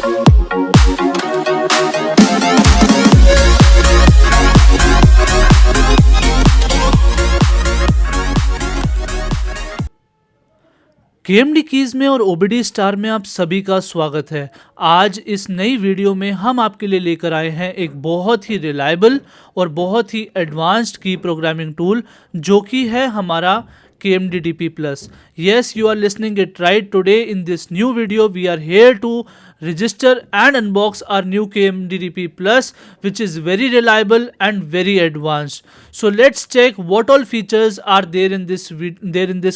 केएमडी keys में और OBD star में आप सभी का स्वागत है। आज इस नई वीडियो में हम आपके लिए लेकर आए हैं एक बहुत ही रिलायबल और बहुत ही एडवांस्ड की प्रोग्रामिंग टूल जो कि है हमारा KMDDP Plus. Yes, you are listening it right. Today in this new video we are here to register and unbox our new KMDDP Plus, which is very reliable and very advanced. So let's check what all features are there in this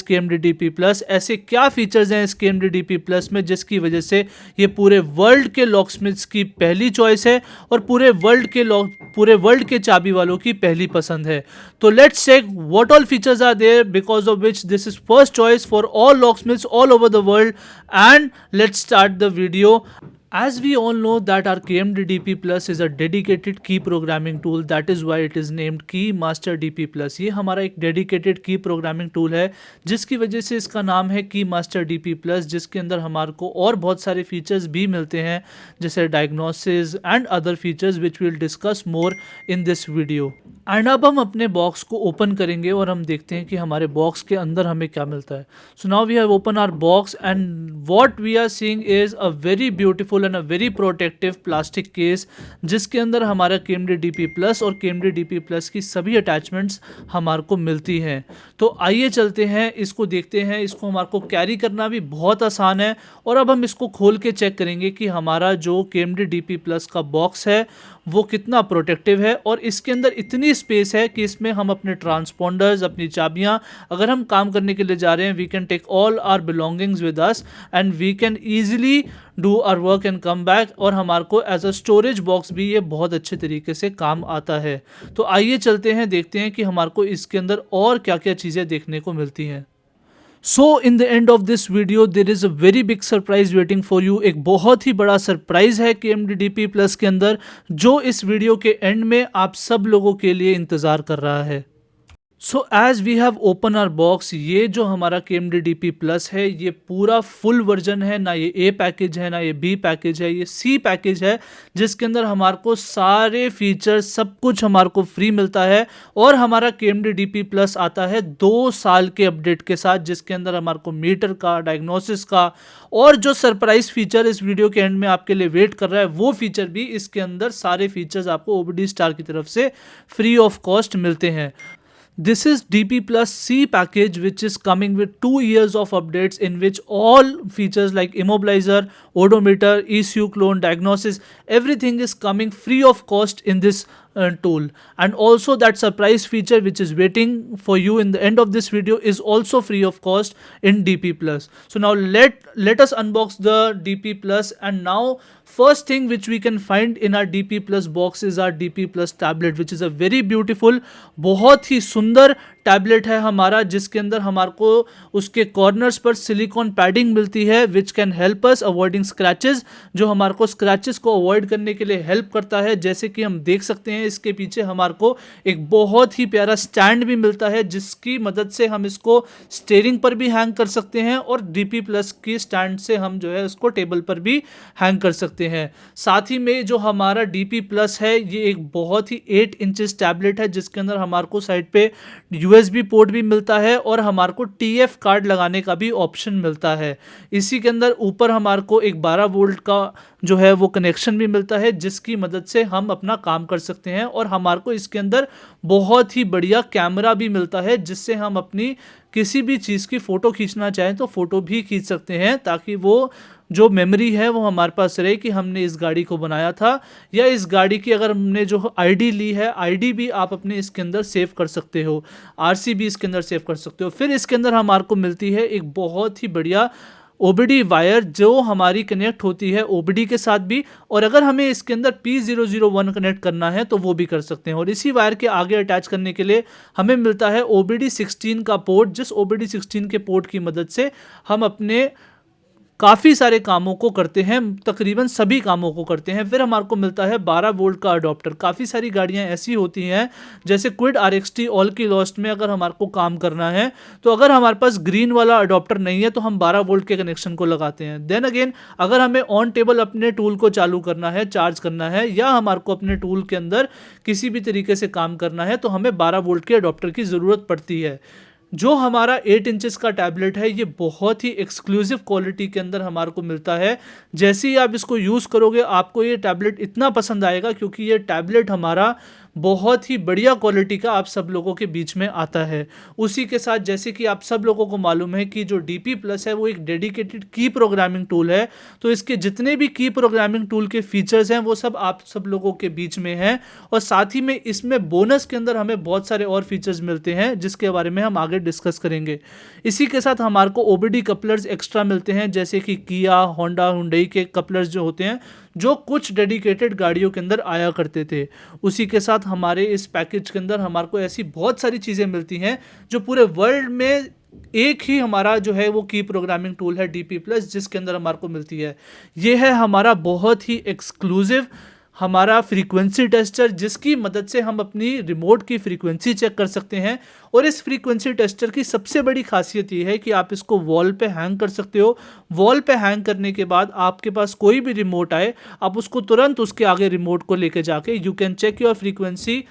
KMDDP Plus. ऐसे क्या features हैं इस KMDDP Plus में जिसकी वजह से ये पूरे वर्ल्ड के लॉकस्मिथ्स की पहली चॉइस है और पूरे वर्ल्ड के चाबी वालों की पहली पसंद है। तो let's check what all features are there because of which this is first choice for all locksmiths all over the world, and let's start the video. As we all know that our KMDDP Plus is a dedicated key programming tool, that is why it is named Key Master DP Plus. ये हमारा एक dedicated key programming tool है जिसकी वजह से इसका नाम है Key Master DP Plus, जिसके अंदर हमारे को और बहुत सारे फीचर्स भी मिलते हैं जैसे diagnosis and other features which will discuss more in this video. And अब हम अपने बॉक्स को ओपन करेंगे और हम देखते हैं कि हमारे बॉक्स के अंदर हमें क्या मिलता है। So now we have open our box and what we are seeing is a very beautiful and a very protective plastic case जिसके अंदर हमारा KMDDP Plus और KMDDP Plus की सभी अटैचमेंट्स हमारे को मिलती हैं। तो आइए चलते हैं, इसको देखते हैं। इसको हमारे को कैरी करना भी बहुत आसान है और अब हम इसको खोल के चेक करेंगे कि हमारा जो KMDDP Plus का बॉक्स है वो कितना प्रोटेक्टिव है और इसके अंदर इतनी स्पेस है कि इसमें हम अपने ट्रांसपोंडर्स, अपनी चाबियां, अगर हम काम करने के लिए जा रहे हैं, we can take all our belongings with us and we can easily do our work and come back. और हमारे को एज अ स्टोरेज बॉक्स भी ये बहुत अच्छे तरीके से काम आता है। तो आइए चलते हैं, देखते हैं कि हमारे को इसके अंदर और क्या क्या चीज़ें देखने को मिलती हैं। So in the end of this video there is a very big surprise waiting for you। एक बहुत ही बड़ा सरप्राइज है KMDDP Plus के अंदर जो इस वीडियो के एंड में आप सब लोगों के लिए इंतज़ार कर रहा है। So as we have open our box, ये जो हमारा KMDDP Plus है ये पूरा फुल वर्जन है, ना ये A पैकेज है ना ये B पैकेज है, ये C पैकेज है जिसके अंदर हमारे को सारे फीचर्स सब कुछ हमारे को फ्री मिलता है। और हमारा KMDDP Plus आता है 2 साल के अपडेट के साथ जिसके अंदर हमारे को मीटर का, डायग्नोसिस का और जो सरप्राइज फीचर इस वीडियो के एंड में आपके लिए वेट कर रहा है वो फीचर भी इसके अंदर, सारे फीचर्स आपको OBD स्टार की तरफ से फ्री ऑफ कॉस्ट मिलते हैं। This is DP Plus C package which is coming with 2 years of updates in which all features like immobilizer, odometer, ECU clone, diagnosis, everything is coming free of cost in this tool. And also that surprise feature which is waiting for you in the end of this video is also free of cost in DP Plus. So now let us unbox the DP Plus, and now first thing which we can find in our DP Plus box is our DP Plus tablet which is a very beautiful, बहुत ही सुंदर tablet है हमारा जिसके अंदर हमारे को उसके corners पर सिलिकॉन पैडिंग मिलती है which can help us avoiding scratches, जो हमारे को स्क्रैचेस को अवॉइड करने के लिए हेल्प करता है। जैसे कि हम देख सकते हैं इसके पीछे हमारे को एक बहुत ही प्यारा स्टैंड भी मिलता है जिसकी मदद से हम इसको स्टीयरिंग पर भी हैंग कर सकते हैं और DP Plus की स्टैंड से हम जो है उसको टेबल पर भी हैंग कर सकते हैं। साथ ही में जो हमारा DP Plus है ये एक बहुत ही 8 इंचेस टैबलेट है जिसके अंदर हमारे को साइड पे USB पोर्ट भी मिलता है और हमारे को TF कार्ड लगाने का भी ऑप्शन मिलता है। इसी के अंदर ऊपर हमारे को एक 12 वोल्ट का जो है वो कनेक्शन भी मिलता है जिसकी मदद से हम अपना काम कर सकते हैं। और हमारे को इसके अंदर बहुत ही बढ़िया कैमरा भी मिलता है जिससे हम अपनी किसी भी चीज़ की फ़ोटो खींचना चाहें तो फ़ोटो भी खींच सकते हैं, ताकि वो जो मेमोरी है वो हमारे पास रहे कि हमने इस गाड़ी को बनाया था, या इस गाड़ी की अगर हमने जो आईडी ली है आईडी भी आप अपने इसके अंदर सेव कर सकते हो, आरसी भी इसके अंदर सेव कर सकते हो। फिर इसके अंदर हमारे को मिलती है एक बहुत ही बढ़िया OBD वायर जो हमारी कनेक्ट होती है OBD के साथ भी, और अगर हमें इसके अंदर P001 कनेक्ट करना है तो वो भी कर सकते हैं। और इसी वायर के आगे अटैच करने के लिए हमें मिलता है OBD16 का पोर्ट, जिस OBD16 के पोर्ट की मदद से हम अपने काफ़ी सारे कामों को करते हैं, तकरीबन सभी कामों को करते हैं। फिर हमारे को मिलता है 12 वोल्ट का अडॉप्टर। काफ़ी सारी गाड़ियां ऐसी होती हैं जैसे क्विड RXT ऑल की लॉस्ट में अगर हमारे को काम करना है तो अगर हमारे पास ग्रीन वाला अडॉप्टर नहीं है तो हम 12 वोल्ट के कनेक्शन को लगाते हैं। देन अगेन अगर हमें ऑन टेबल अपने टूल को चालू करना है, चार्ज करना है, या हमारे को अपने टूल के अंदर किसी भी तरीके से काम करना है तो हमें 12 वोल्ट के अडॉप्टर की ज़रूरत पड़ती है। जो हमारा 8 इंचेस का टैबलेट है ये बहुत ही एक्सक्लूसिव क्वालिटी के अंदर हमारे को मिलता है। जैसे ही आप इसको यूज़ करोगे आपको ये टैबलेट इतना पसंद आएगा क्योंकि ये टैबलेट हमारा बहुत ही बढ़िया क्वालिटी का आप सब लोगों के बीच में आता है। उसी के साथ जैसे कि आप सब लोगों को मालूम है कि जो DP प्लस है वो एक डेडिकेटेड की प्रोग्रामिंग टूल है, तो इसके जितने भी की प्रोग्रामिंग टूल के फीचर्स हैं वो सब आप सब लोगों के बीच में हैं। और साथ ही में इसमें बोनस के अंदर हमें बहुत सारे और फीचर्स मिलते हैं जिसके बारे में हम आगे डिस्कस करेंगे। इसी के साथ हमारे को OBD कपलर्स एक्स्ट्रा मिलते हैं जैसे कि किया, होंडा, हुंडई के कपलर्स जो होते हैं जो कुछ डेडिकेटेड गाड़ियों के अंदर आया करते थे। उसी के साथ हमारे इस पैकेज के अंदर हमारे को ऐसी बहुत सारी चीज़ें मिलती हैं जो पूरे वर्ल्ड में एक ही हमारा जो है वो की प्रोग्रामिंग टूल है DP प्लस जिसके अंदर हमारे को मिलती है। ये है हमारा बहुत ही एक्सक्लूसिव हमारा फ्रीक्वेंसी टेस्टर जिसकी मदद से हम अपनी रिमोट की फ्रीक्वेंसी चेक कर सकते हैं। और इस फ्रीक्वेंसी टेस्टर की सबसे बड़ी खासियत ये है कि आप इसको वॉल पे हैंग कर सकते हो। वॉल पे हैंग करने के बाद आपके पास कोई भी रिमोट आए आप उसको तुरंत उसके आगे रिमोट को लेके जाके you can check your frequency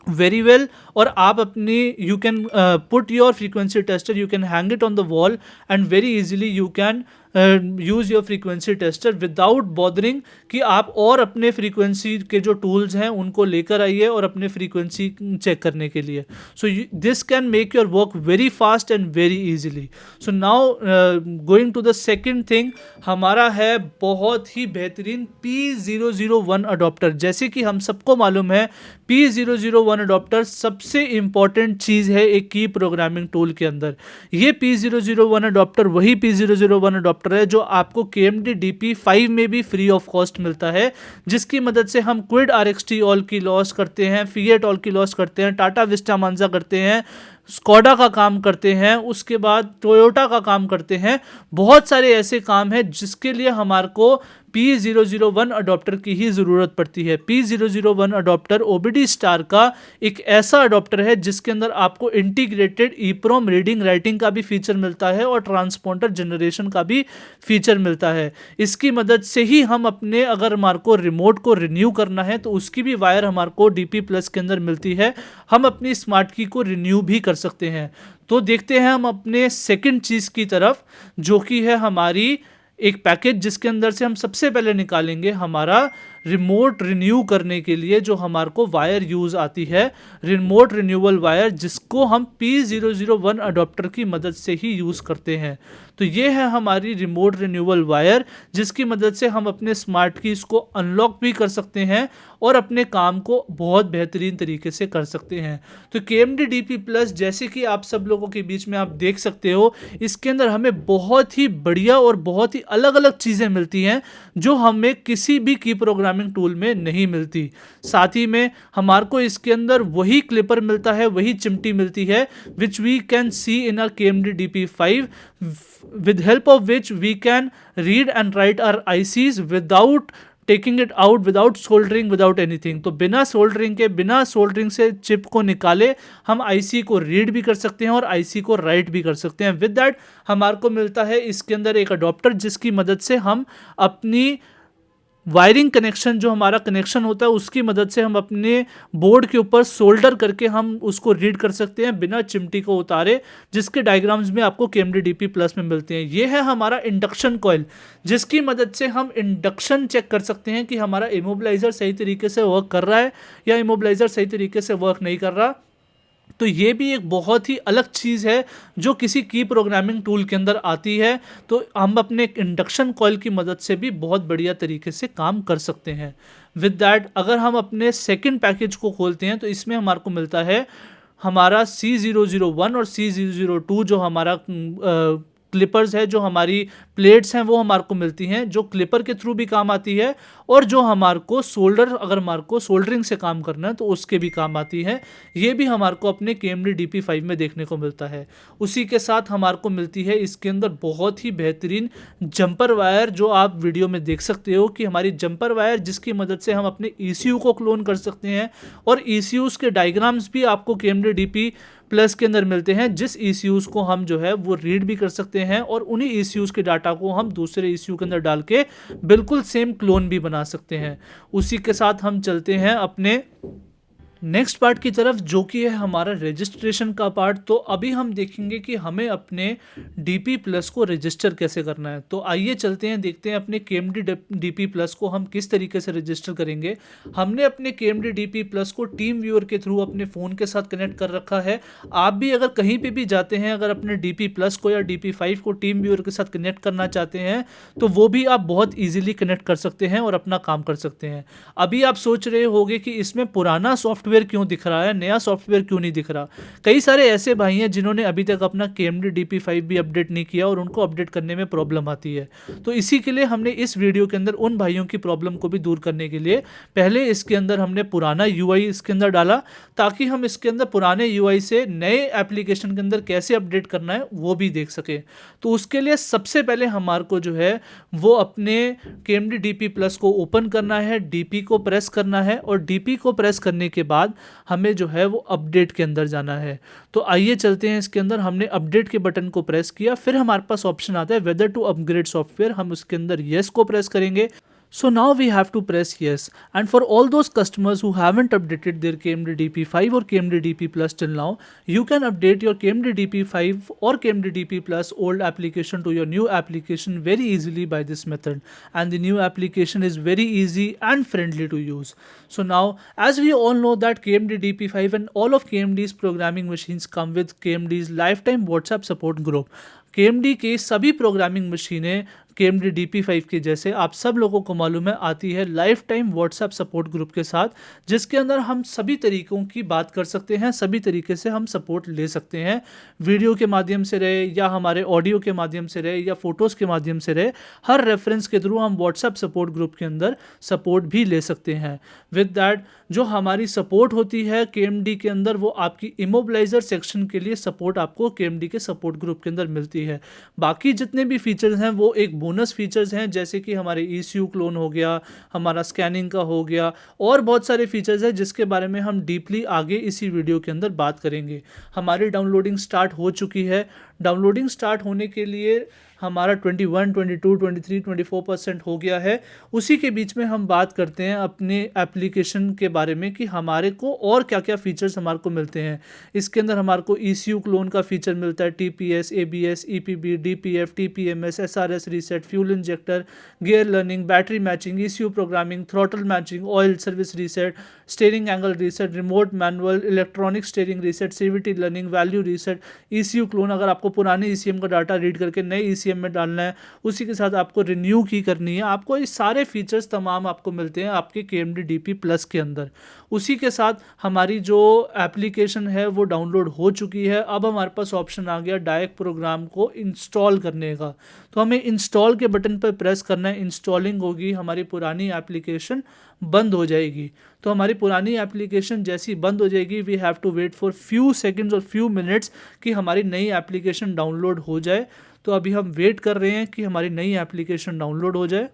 very well. और आप अपनी you can put your frequency tester, you can hang it on the wall and very easily you can use your frequency tester without bothering कि आप और अपने frequency के जो tools हैं उनको लेकर आइए और अपने फ्रीक्वेंसी चेक करने के लिए। So this can make your work very fast and very easily. So now going to the second thing, हमारा है बहुत ही बेहतरीन P001 अडॉप्टर। जैसे कि हम सबको मालूम है P001 अडॉप्टर सबसे इंपॉर्टेंट चीज़ है एक की प्रोग्रामिंग टूल के अंदर। ये P001 अडॉप्टर वही P001 अडॉप्टर है जो आपको KMD DP5 में भी फ्री ऑफ कॉस्ट मिलता है, जिसकी मदद से हम क्विड RXT ऑल की लॉस करते हैं, फिएट ऑल की लॉस करते हैं, टाटा विस्टा मांजा करते हैं, स्कोडा का काम करते हैं, उसके बाद टोयोटा का काम करते हैं। बहुत सारे ऐसे काम हैं जिसके लिए हमारे को P001 अडॉप्टर की ही ज़रूरत पड़ती है। P001 अडॉप्टर OBD स्टार का एक ऐसा अडॉप्टर है जिसके अंदर आपको इंटीग्रेटेड EEPROM रीडिंग राइटिंग का भी फीचर मिलता है और ट्रांसपॉन्डर जनरेशन का भी फीचर मिलता है। इसकी मदद से ही हम अपने अगर हमारे को रिमोट को रिन्यू करना है तो उसकी भी वायर हमारे को DP प्लस के अंदर मिलती है, हम अपनी स्मार्ट की को रिन्यू भी कर सकते हैं। तो देखते हैं हम अपने सेकंड चीज़ की तरफ जो कि है हमारी एक पैकेज जिसके अंदर से हम सबसे पहले निकालेंगे हमारा रिमोट रिन्यू करने के लिए जो हमारे को वायर यूज़ आती है, रिमोट रिन्यूअल वायर, जिसको हम P001 अडॉप्टर की मदद से ही यूज़ करते हैं। तो ये है हमारी रिमोट रिन्यूअल वायर जिसकी मदद से हम अपने स्मार्ट कीज़ को अनलॉक भी कर सकते हैं और अपने काम को बहुत बेहतरीन तरीके से कर सकते हैं। तो KMD DP प्लस जैसे कि आप सब लोगों के बीच में आप देख सकते हो, इसके अंदर हमें बहुत ही बढ़िया और बहुत ही अलग अलग चीज़ें मिलती हैं जो हमें किसी भी की प्रोग्रामिंग टूल में नहीं मिलती। साथ ही में हमारे को इसके अंदर वही क्लिपर मिलता है, वही चिमटी मिलती है which we can see in our KMD DP5 with help of which we can read and write our ICs without taking it out, without soldering, without anything। तो बिना सोल्डरिंग के, बिना सोल्डरिंग से चिप को निकाले हम IC को read भी कर सकते हैं और IC को राइट भी कर सकते हैं। विद दैट हमारे को मिलता है इसके अंदर एक अडॉप्टर जिसकी मदद से हम अपनी वायरिंग कनेक्शन, जो हमारा कनेक्शन होता है उसकी मदद से हम अपने बोर्ड के ऊपर सोल्डर करके हम उसको रीड कर सकते हैं बिना चिमटी को उतारे, जिसके डायग्राम्स में आपको KMD DP प्लस में मिलते हैं। ये है हमारा इंडक्शन कॉइल जिसकी मदद से हम इंडक्शन चेक कर सकते हैं कि हमारा इमोबिलाइज़र सही तरीके से वर्क कर रहा है या इमोबिलाइज़र सही तरीके से वर्क नहीं कर रहा। तो ये भी एक बहुत ही अलग चीज़ है जो किसी की प्रोग्रामिंग टूल के अंदर आती है। तो हम अपने इंडक्शन कॉइल की मदद से भी बहुत बढ़िया तरीके से काम कर सकते हैं। विद दैट अगर हम अपने सेकंड पैकेज को खोलते हैं तो इसमें हमारे को मिलता है हमारा C001 और C002 जो हमारा क्लिपर्स है, जो हमारी प्लेट्स हैं वो हमारे को मिलती हैं, जो क्लिपर के थ्रू भी काम आती है, और जो हमारे को सोल्डर, अगर हमारे को सोल्डरिंग से काम करना है तो उसके भी काम आती है। ये भी हमारे को अपने KMD DP5 में देखने को मिलता है। उसी के साथ हमारे को मिलती है इसके अंदर बहुत ही बेहतरीन जंपर वायर, जो आप वीडियो में देख सकते हो कि हमारी जंपर वायर, जिसकी मदद से हम अपने ECU को क्लोन कर सकते हैं, और ECUs के डायग्राम्स भी आपको KMD DP प्लस के अंदर मिलते हैं, जिस ECUs को हम जो है वो रीड भी कर सकते हैं, और उन्हीं ECUs के डाटा को हम दूसरे ECU के अंदर डाल के बिल्कुल सेम क्लोन भी बना सकते हैं। उसी के साथ हम चलते हैं अपने नेक्स्ट पार्ट की तरफ, जो कि है हमारा रजिस्ट्रेशन का पार्ट। तो अभी हम देखेंगे कि हमें अपने DP प्लस को रजिस्टर कैसे करना है। तो आइए चलते हैं, देखते हैं अपने KMD DP प्लस को हम किस तरीके से रजिस्टर करेंगे। हमने अपने KMD DP प्लस को टीम व्यूअर के थ्रू अपने फ़ोन के साथ कनेक्ट कर रखा है। आप भी अगर कहीं पे भी जाते हैं, अगर अपने DP प्लस को या DP5 को टीम व्यूअर के साथ कनेक्ट करना चाहते हैं, तो वो भी आप बहुत ईजिली कनेक्ट कर सकते हैं और अपना काम कर सकते हैं। अभी आप सोच रहे होंगे कि इसमें पुराना सॉफ्टवेयर क्यों दिख रहा है, नया सॉफ्टवेयर क्यों नहीं दिख रहा। कई सारे ऐसे भाई हैं जिन्होंने अभी तक अपना KMD DP5 भी अपडेट नहीं किया और उनको अपडेट करने में प्रॉब्लम आती है। तो इसी के लिए हमने इस वीडियो के अंदर उन भाइयों की प्रॉब्लम को भी दूर करने के लिए पहले इसके अंदर हमने पुराना UI इसके अंदर डाला, ताकि हम इसके अंदर पुराने UI से नए एप्लीकेशन के अंदर कैसे अपडेट करना है वो भी देख सके। तो उसके लिए सबसे पहले हमारे को जो है वो अपने KMD DP प्लस को ओपन करना है, DP को प्रेस करना है, और DP को प्रेस करने के बाद हमें जो है वो अपडेट के अंदर जाना है। तो आइए चलते हैं इसके अंदर। हमने अपडेट के बटन को प्रेस किया, फिर हमारे पास ऑप्शन आता है वेदर टू अपग्रेड सॉफ्टवेयर, हम उसके अंदर यस को प्रेस करेंगे। So now we have to press yes, and for all those customers who haven't updated their KMD DP5 or KMD DP Plus till now, you can update your KMD DP5 or KMD DP Plus old application to your new application very easily by this method, and the new application is very easy and friendly to use. So now, as we all know that KMD DP5 and all of KMD's programming machines come with KMD's lifetime WhatsApp support group. KMD के सभी programming मशीनें KMD DP5 के जैसे आप सब लोगों को मालूम है आती है life time WhatsApp support group के साथ, जिसके अंदर हम सभी तरीकों की बात कर सकते हैं, सभी तरीके से हम सपोर्ट ले सकते हैं, वीडियो के माध्यम से रहे या हमारे ऑडियो के माध्यम से रहे या फोटोज़ के माध्यम से रहे, हर रेफरेंस के थ्रू हम व्हाट्सएप सपोर्ट ग्रुप के अंदर सपोर्ट भी ले सकते हैं। विद दैट जो हमारी सपोर्ट होती है KMD के अंदर, वो आपकी इमोबिलाइजर सेक्शन के लिए सपोर्ट आपको KMD के सपोर्ट ग्रुप के अंदर मिलती है। बाकी जितने भी फीचर्स हैं वो एक बोनस फीचर्स हैं, जैसे कि हमारे ECU क्लोन हो गया, हमारा स्कैनिंग का हो गया, और बहुत सारे फीचर्स हैं जिसके बारे में हम डीपली आगे इसी वीडियो के अंदर बात करेंगे। हमारी डाउनलोडिंग स्टार्ट हो चुकी है। डाउनलोडिंग स्टार्ट होने के लिए हमारा 21, 22, 23, 24% हो गया है। उसी के बीच में हम बात करते हैं अपने एप्लीकेशन के बारे में कि हमारे को और क्या क्या फीचर्स हमारे को मिलते हैं। इसके अंदर हमारे को ECU क्लोन का फीचर मिलता है, TPS, ABS, EPB, DPF, TPMS, SRS reset, fuel injector, gear learning, battery matching, ECU programming, throttle matching, oil service reset, steering angle reset, remote manual, electronic steering reset, CVT learning, value reset, ECU clone अगर आपको पुराने ECM का data read करके नए ECM में डालना है, उसी के साथ आपको रिन्यू की करनी है, आपको ये सारे फीचर्स तमाम आपको मिलते हैं आपके KMD DP प्लस के अंदर। उसी के साथ हमारी जो एप्लीकेशन है वो डाउनलोड हो चुकी है। अब हमारे पास ऑप्शन आ गया डायरेक्ट प्रोग्राम को इंस्टॉल करने का, तो हमें इंस्टॉल के बटन पर प्रेस करना है। इंस्टॉलिंग होगी, हमारी पुरानी एप्लीकेशन बंद हो जाएगी। तो हमारी पुरानी एप्लीकेशन जैसी बंद हो जाएगी, we have to wait for few seconds और फ्यू मिनट्स कि हमारी नई एप्लीकेशन डाउनलोड हो जाए। तो अभी हम वेट कर रहे हैं कि हमारी नई एप्लीकेशन डाउनलोड हो जाए।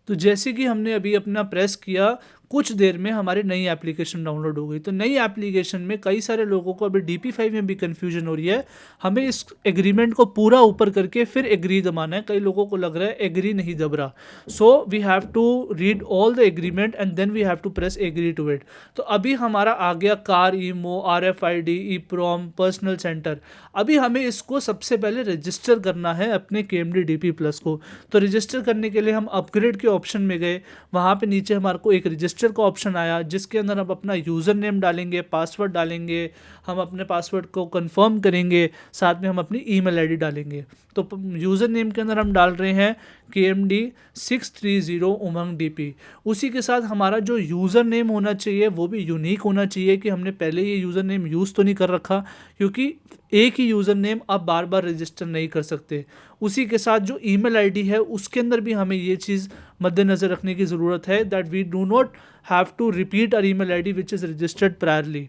तो जैसे कि हमने अभी अपना प्रेस किया, कुछ देर में हमारी नई एप्लीकेशन डाउनलोड हो गई। तो नई एप्लीकेशन में कई सारे लोगों को अभी DP5 में भी कन्फ्यूजन हो रही है। हमें इस एग्रीमेंट को पूरा ऊपर करके फिर एग्री दबाना है। कई लोगों को लग रहा है एग्री नहीं दब रहा, so we have to read all the agreement and then we have to press agree to it. तो अभी हमारा आ गया car, immo, RFID, EPROM, personal center. अभी हमें इसको सबसे पहले रजिस्टर करना है अपने KMD DP प्लस को। तो रजिस्टर करने के लिए हम अपग्रेड के ऑप्शन में गए, वहाँ पे नीचे हमारे को एक रजिस्टर रजिस्टर का ऑप्शन आया जिसके अंदर हम अपना यूज़र नेम डालेंगे, पासवर्ड डालेंगे, हम अपने पासवर्ड को कंफर्म करेंगे, साथ में हम अपनी ईमेल आईडी डालेंगे। तो यूज़र नेम के अंदर हम डाल रहे हैं KMD 630 उमंग DP। उसी के साथ हमारा जो यूज़र नेम होना चाहिए वो भी यूनिक होना चाहिए कि हमने पहले ये यूज़र नेम यूज़ तो नहीं कर रखा, क्योंकि एक ही यूज़र नेम आप बार बार रजिस्टर नहीं कर सकते। उसी के साथ जो ईमेल आईडी है उसके अंदर भी हमें ये चीज़ मद्देनज़र रखने की ज़रूरत है that we do not have to repeat our email ID which is registered priorly,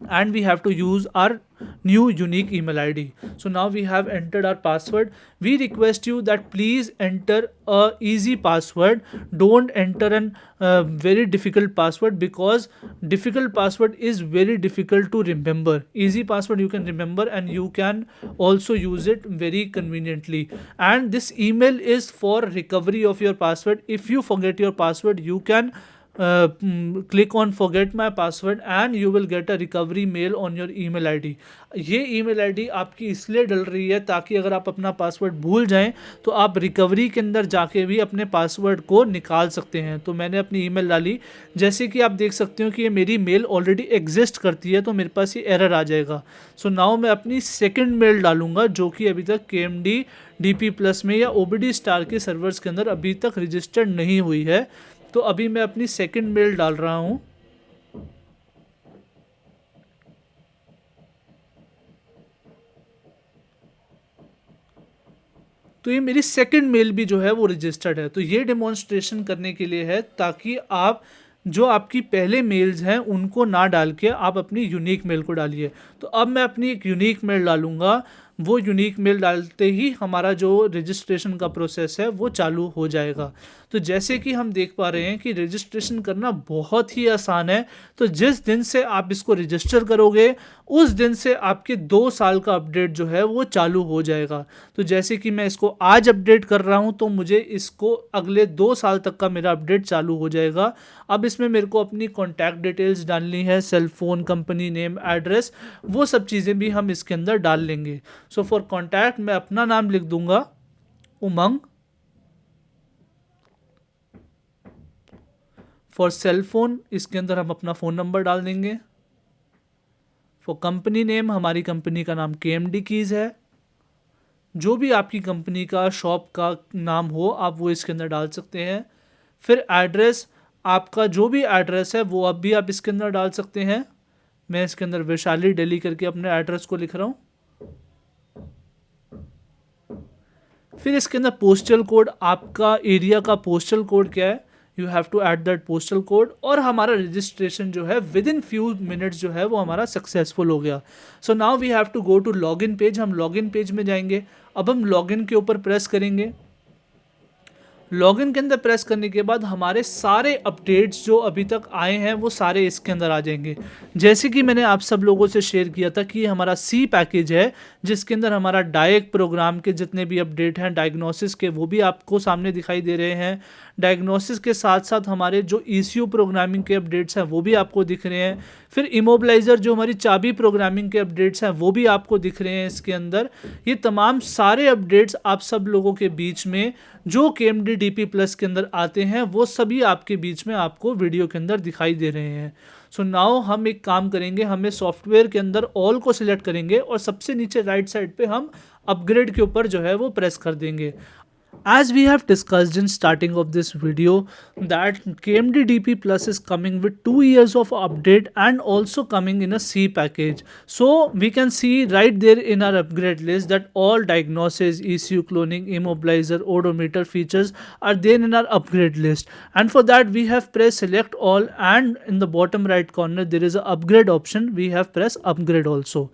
and we have to use our new unique email ID. So now we have entered our password. We request you that please enter a easy password. Don't enter an very difficult password, because difficult password is very difficult to remember. Easy password you can remember and you can also use it very conveniently. And this email is for recovery of your password. If you forget your password, you can click on forget my password and you will get a recovery mail on your email ID. ये email ID आपकी इसलिए डल रही है ताकि अगर आप अपना password भूल जाएं तो आप रिकवरी के अंदर जाके भी अपने पासवर्ड को निकाल सकते हैं। तो मैंने अपनी ईमेल डाली, जैसे कि आप देख सकते हो कि ये मेरी मेल ऑलरेडी एग्जिस्ट करती है, तो मेरे पास ये एरर आ जाएगा। सो नाउ मैं अपनी सेकंड मेल डालूंगा जो कि अभी तक KMD DP प्लस में या OBD स्टार के सर्वर्स के अंदर अभी तक रजिस्टर्ड नहीं हुई है। तो अभी मैं अपनी सेकंड मेल डाल रहा हूं। तो ये मेरी सेकंड मेल भी जो है वो रजिस्टर्ड है। तो ये डेमोन्स्ट्रेशन करने के लिए है ताकि आप जो आपकी पहले मेल्स हैं उनको ना डाल के आप अपनी यूनिक मेल को डालिए। तो अब मैं अपनी एक यूनिक मेल डालूंगा। वो यूनिक मेल डालते ही हमारा जो रजिस्ट्रेशन का प्रोसेस है वो चालू हो जाएगा। तो जैसे कि हम देख पा रहे हैं कि रजिस्ट्रेशन करना बहुत ही आसान है। तो जिस दिन से आप इसको रजिस्टर करोगे उस दिन से आपके 2 साल का अपडेट जो है वो चालू हो जाएगा। तो जैसे कि मैं इसको आज अपडेट कर रहा हूं तो मुझे इसको अगले 2 साल तक का मेरा अपडेट चालू हो जाएगा। अब इसमें मेरे को अपनी कॉन्टैक्ट डिटेल्स डालनी है, cell phone, company name, address, वो सब चीज़ें भी हम इसके अंदर डाल लेंगे। सो फॉर कॉन्टैक्ट मैं अपना नाम लिख दूंगा उमंग। फॉर सेल फोन इसके अंदर हम अपना फ़ोन नंबर डाल देंगे। फॉर कंपनी नेम हमारी कंपनी का नाम KMD कीज़ है। जो भी आपकी कंपनी का शॉप का नाम हो आप वो इसके अंदर डाल सकते हैं। फिर एड्रेस, आपका जो भी एड्रेस है वो अब भी आप इसके अंदर डाल सकते हैं। मैं इसके अंदर वैशाली दिल्ली करके अपने एड्रेस को लिख रहा हूँ। फिर इसके अंदर पोस्टल कोड, आपका एरिया का पोस्टल कोड क्या है, you have to add that postal code. और हमारा रजिस्ट्रेशन जो है विद इन फ्यू मिनट्स जो है वो हमारा सक्सेसफुल हो गया। So now we have to go to login page. हम लॉगिन पेज में जाएंगे। अब हम लॉगिन के ऊपर प्रेस करेंगे। लॉगिन के अंदर प्रेस करने के बाद हमारे सारे अपडेट्स जो अभी तक आए हैं वो सारे इसके अंदर आ जाएंगे। जैसे कि मैंने आप सब लोगों से शेयर किया था कि ये हमारा C पैकेज है जिसके अंदर हमारा डायक प्रोग्राम के जितने भी अपडेट हैं डायग्नोसिस के वो भी आपको सामने दिखाई दे रहे हैं। डायग्नोसिस के साथ साथ हमारे जो ECU प्रोग्रामिंग के अपडेट्स हैं वो भी आपको दिख रहे हैं। फिर इमोबलाइज़र जो हमारी चाबी प्रोग्रामिंग के अपडेट्स हैं वो भी आपको दिख रहे हैं इसके अंदर। ये तमाम सारे अपडेट्स आप सब लोगों के बीच में जो KMD DP प्लस के अंदर आते हैं वो सभी आपके बीच में आपको वीडियो के अंदर दिखाई दे रहे हैं। सो नाउ हम एक काम करेंगे, हमें सॉफ्टवेयर के अंदर ऑल को सिलेक्ट करेंगे और सबसे नीचे राइट साइड पे हम अपग्रेड के ऊपर जो है वो प्रेस कर देंगे। As we have discussed in starting of this video that KMD DP Plus is coming with 2 years of update and also coming in a C package. So we can see right there in our upgrade list that all diagnosis, ECU cloning, immobilizer, odometer features are there in our upgrade list. And for that we have pressed select all, and in the bottom right corner there is a upgrade option. We have pressed upgrade also.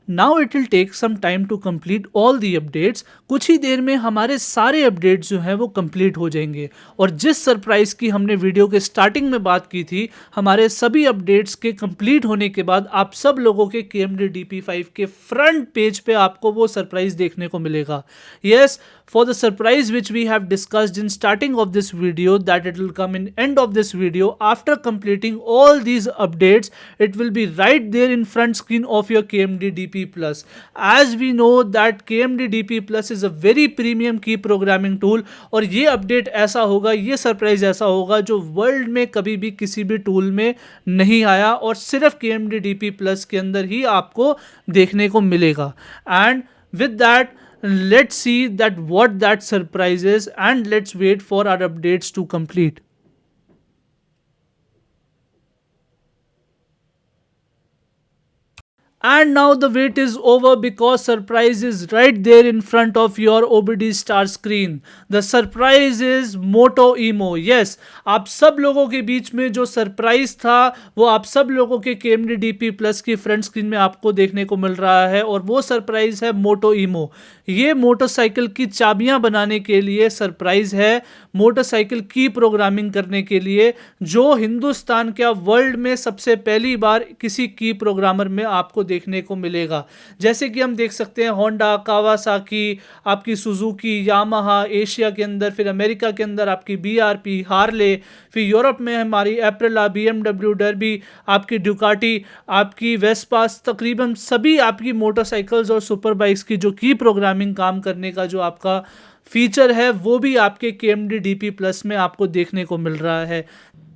Now it will take some time to complete all the updates. कुछ ही देर में हमारे सारे updates जो हैं वो complete हो जाएंगे। और जिस सरप्राइज़ की हमने वीडियो के स्टार्टिंग में बात की थी, हमारे सभी अपडेट्स के कंप्लीट होने के बाद आप सब लोगों के KMD DP5 के फ्रंट पेज पे आपको वो सरप्राइज़ देखने को मिलेगा। Yes, for the surprise which we have discussed in starting of this video that it will come in end of this video, after completing all these updates it will be right there in front screen of your KMD DP DP Plus. As we know that KMD DP Plus is a very premium की programming tool, और ये update ऐसा होगा, ये surprise ऐसा होगा जो world में कभी भी किसी भी टूल में नहीं आया और सिर्फ KMD DP Plus के अंदर ही आपको देखने को मिलेगा. And with that let's see that what that surprise is, and let's wait for our updates to complete. And now the wait is over because surprise is right there in front of your OBD star screen. The surprise is Moto Emo. Yes, आप सब लोगों के बीच में जो surprise था वो आप सब लोगों के KMD DP Plus की फ्रंट स्क्रीन में आपको देखने को मिल रहा है, और वो सरप्राइज है मोटो ईमो. ये मोटरसाइकिल की चाबियां बनाने के लिए सरप्राइज है, मोटरसाइकिल की प्रोग्रामिंग करने के लिए, जो हिंदुस्तान क्या वर्ल्ड में सबसे पहली बार किसी की प्रोग्रामर में आपको देखने को मिलेगा. जैसे कि हम देख सकते हैं होंडा, कावासाकी, आपकी सुजुकी, यामाहा एशिया के अंदर, फिर अमेरिका के अंदर आपकी BRP, हार्ले, फिर यूरोप में हमारी एप्रिला, BMW, डर्बी, आपकी ड्यूकाटी, आपकी वेस्पास, तकरीबन सभी आपकी मोटरसाइकिल्स और सुपर बाइक्स की जो की प्रोग्रामिंग काम करने का जो आपका फीचर है वो भी आपके KMD DP Plus में आपको देखने को मिल रहा है.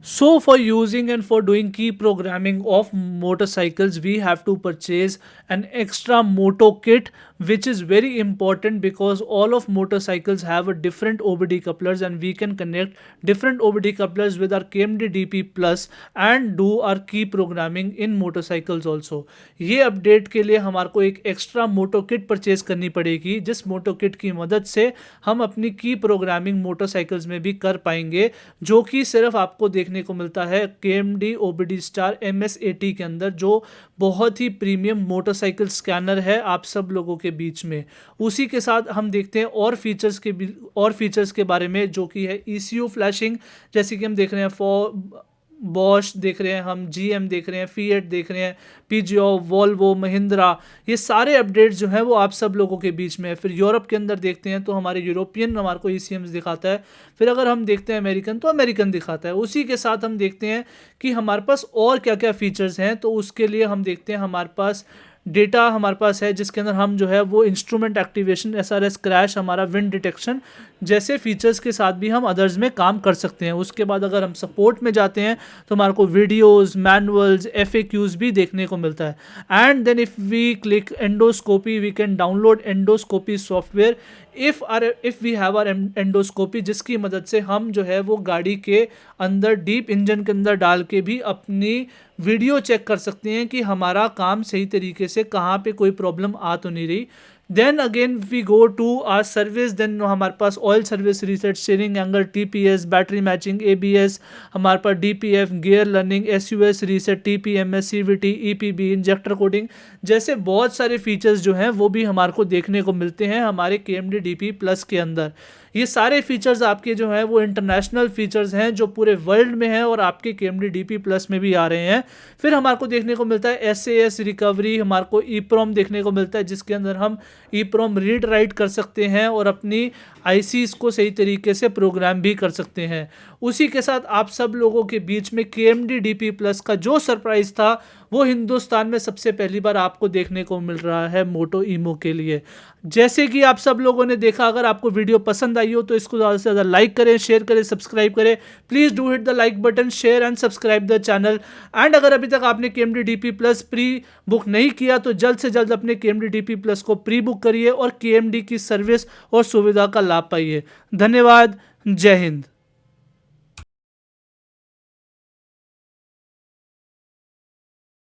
So for using and for doing key programming of motorcycles, we have to purchase an extra moto kit, which is very important because all of motorcycles have a different OBD couplers, and we can connect different OBD couplers with our KMD DP Plus and do our key programming in motorcycles also. ये update के लिए हमारे को एक extra मोटो kit purchase करनी पड़ेगी, जिस मोटो kit की मदद से हम अपनी की प्रोग्रामिंग मोटरसाइकिल्स में भी कर पाएंगे, जो कि सिर्फ आपको देखने को मिलता है KMD OBD स्टार MS80 के अंदर, जो बहुत ही प्रीमियम मोटरसाइकिल स्कैनर है आप सब लोगों के बीच में. उसी के साथ हम देखते हैं और फीचर्स के बारे में, जो कि है ECU फ्लैशिंग, जैसे कि हम देख रहे हैं बॉश देख रहे हैं, हम GM देख रहे हैं, फिएट देख रहे हैं, PGO, वोल्वो, महिंद्रा, ये सारे अपडेट्स जो हैं वो आप सब लोगों के बीच में है. फिर यूरोप के अंदर देखते हैं तो हमारे यूरोपियन हमारे को ECMs दिखाता है. फिर अगर हम देखते हैं अमेरिकन तो अमेरिकन दिखाता है. उसी के साथ हम देखते हैं कि हमारे पास और क्या क्या फीचर्स हैं, तो उसके लिए हम देखते हैं हमारे पास डेटा हमारे पास है, जिसके अंदर हम जो है वो इंस्ट्रूमेंट एक्टिवेशन, SRS क्रैश, हमारा विंड डिटेक्शन जैसे फीचर्स के साथ भी हम अदर्स में काम कर सकते हैं. उसके बाद अगर हम सपोर्ट में जाते हैं तो हमारे को वीडियोस, मैनुअल्स, FAQs भी देखने को मिलता है. And then if we click endoscopy, we can download endoscopy software if we have our endoscopy, जिसकी मदद से हम जो है वो गाड़ी के अंदर डीप इंजन के अंदर डाल के भी अपनी वीडियो चेक कर सकते हैं कि हमारा काम सही तरीके से कहाँ पे कोई प्रॉब्लम आ तो नहीं रही. Then again we go to our service, then हमारे पास oil service reset, steering angle, TPS, battery matching, ABS, हमारे पास DPF, gear learning, SUS reset, TPMS, CVT, EPB, injector coding जैसे बहुत सारे फीचर्स जो हैं वो भी हमारे को देखने को मिलते हैं हमारे KMD DP Plus के अंदर. ये सारे फीचर्स आपके जो हैं वो इंटरनेशनल फीचर्स हैं जो पूरे वर्ल्ड में हैं और आपके KMD DP Plus में भी आ रहे हैं. फिर हमारे को देखने को मिलता है SAS रिकवरी, हमारे को EEPROM देखने को मिलता है, जिसके अंदर हम EEPROM रीड राइट कर सकते हैं और अपनी ICs को सही तरीके से प्रोग्राम भी कर सकते हैं. उसी के साथ आप सब लोगों के बीच में KMD DP Plus का जो सरप्राइज था वो हिंदुस्तान में सबसे पहली बार आपको देखने को मिल रहा है मोटो ईमो के लिए. जैसे कि आप सब लोगों ने देखा, अगर आपको वीडियो पसंद आई हो तो इसको ज़्यादा से ज़्यादा लाइक करें, शेयर करें, सब्सक्राइब करें. Please do hit the like button, share and subscribe the channel. And अगर अभी तक आपने KMD DP Plus pre book नहीं किया तो जल्द से जल्द अपने KMD DP Plus को प्री बुक करिए और KMD की सर्विस और सुविधा का लाभ पाइए. धन्यवाद. जय हिंद.